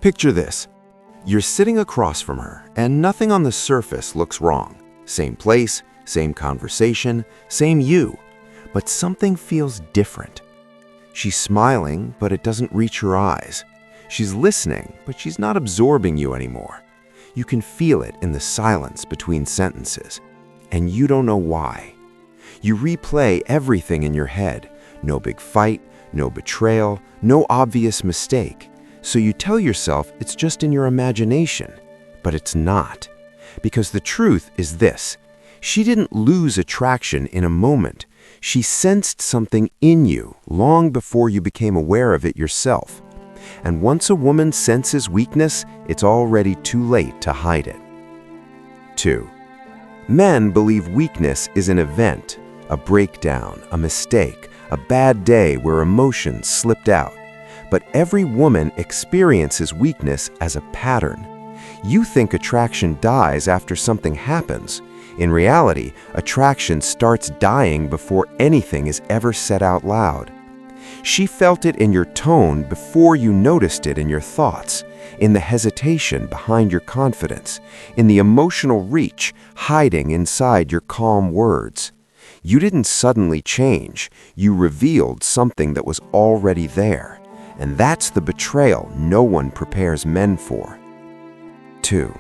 Picture this. You're sitting across from her, and nothing on the surface looks wrong. Same place, same conversation, same you. But something feels different. She's smiling, but it doesn't reach her eyes. She's listening, but she's not absorbing you anymore. You can feel it in the silence between sentences, and you don't know why. You replay everything in your head. No big fight, no betrayal, no obvious mistake. So you tell yourself it's just in your imagination, but it's not. Because the truth is this: she didn't lose attraction in a moment. She sensed something in you long before you became aware of it yourself. And once a woman senses weakness, it's already too late to hide it. 2. Men believe weakness is an event, a breakdown, a mistake, a bad day where emotions slipped out. But every woman experiences weakness as a pattern. You think attraction dies after something happens. In reality, attraction starts dying before anything is ever said out loud. She felt it in your tone before you noticed it in your thoughts, in the hesitation behind your confidence, in the emotional reach hiding inside your calm words. You didn't suddenly change, you revealed something that was already there. And that's the betrayal no one prepares men for. 2.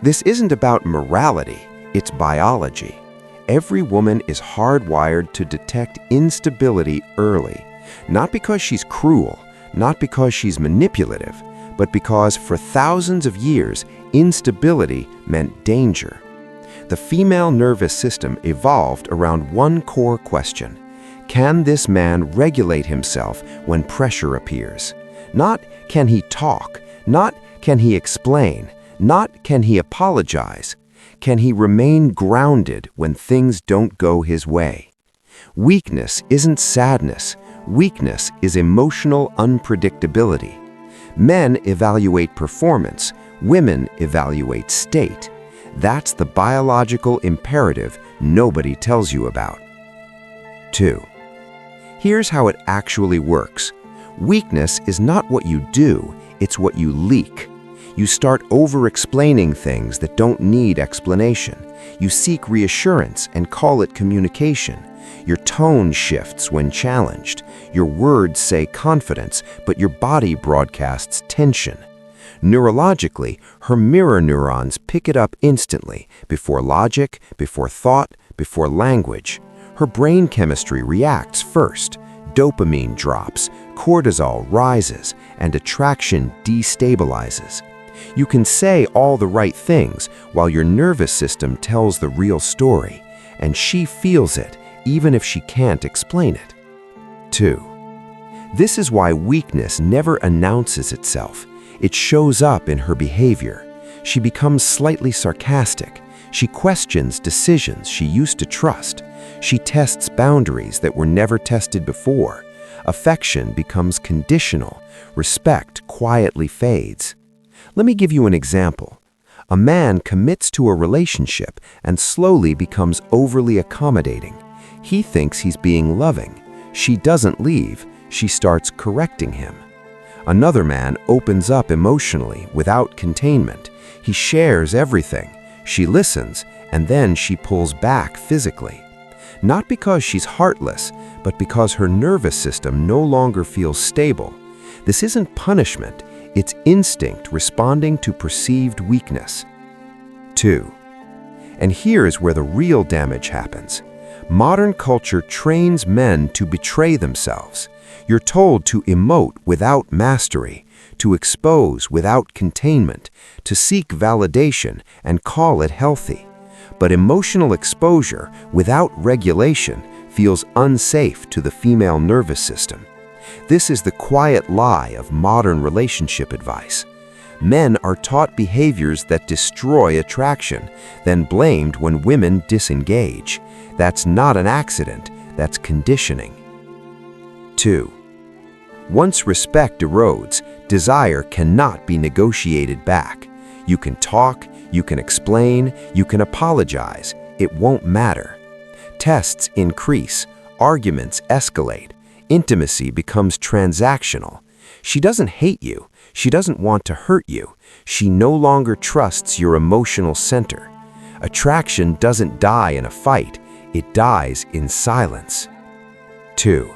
This isn't about morality, it's biology. Every woman is hardwired to detect instability early, not because she's cruel, not because she's manipulative, but because for thousands of years, instability meant danger. The female nervous system evolved around one core question: can this man regulate himself when pressure appears? Not can he talk, not can he explain, not can he apologize. Can he remain grounded when things don't go his way? Weakness isn't sadness. Weakness is emotional unpredictability. Men evaluate performance. Women evaluate state. That's the biological imperative nobody tells you about. 2. Here's how it actually works. Weakness is not what you do, it's what you leak. You start over-explaining things that don't need explanation. You seek reassurance and call it communication. Your tone shifts when challenged. Your words say confidence, but your body broadcasts tension. Neurologically, her mirror neurons pick it up instantly, before logic, before thought, before language. Her brain chemistry reacts first. Dopamine drops, cortisol rises, and attraction destabilizes. You can say all the right things while your nervous system tells the real story, and she feels it, even if she can't explain it. 2. This is why weakness never announces itself. It shows up in her behavior. She becomes slightly sarcastic. She questions decisions she used to trust. She tests boundaries that were never tested before. Affection becomes conditional. Respect quietly fades. Let me give you an example. A man commits to a relationship and slowly becomes overly accommodating. He thinks he's being loving. She doesn't leave. She starts correcting him. Another man opens up emotionally without containment. He shares everything. She listens, and then she pulls back physically. Not because she's heartless, but because her nervous system no longer feels stable. This isn't punishment. It's instinct responding to perceived weakness. 2. And here's where the real damage happens. Modern culture trains men to betray themselves. You're told to emote without mastery, to expose without containment, to seek validation and call it healthy. But emotional exposure without regulation feels unsafe to the female nervous system. This is the quiet lie of modern relationship advice. Men are taught behaviors that destroy attraction, then blamed when women disengage. That's not an accident, that's conditioning. 2. Once respect erodes, desire cannot be negotiated back. You can talk, you can explain, you can apologize. It won't matter. Tests increase, arguments escalate, intimacy becomes transactional. She doesn't hate you, She doesn't want to hurt you. She no longer trusts your emotional center. Attraction doesn't die in a fight. It dies in silence. 2.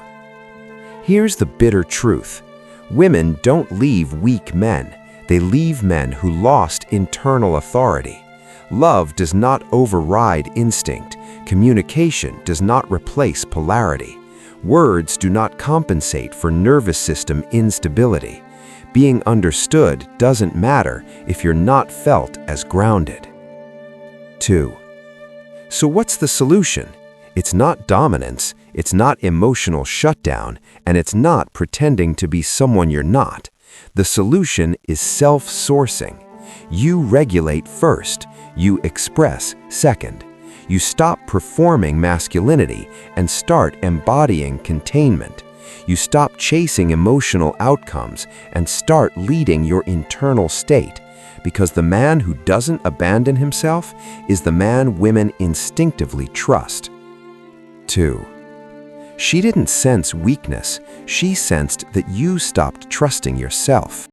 Here's the bitter truth. Women don't leave weak men. They leave men who lost internal authority. Love does not override instinct. Communication does not replace polarity. Words do not compensate for nervous system instability. Being understood doesn't matter if you're not felt as grounded. 2. So what's the solution? It's not dominance, it's not emotional shutdown, and it's not pretending to be someone you're not. The solution is self-sourcing. You regulate first, you express second. You stop performing masculinity and start embodying containment. You stop chasing emotional outcomes and start leading your internal state, because the man who doesn't abandon himself is the man women instinctively trust. 2. She didn't sense weakness. She sensed that you stopped trusting yourself.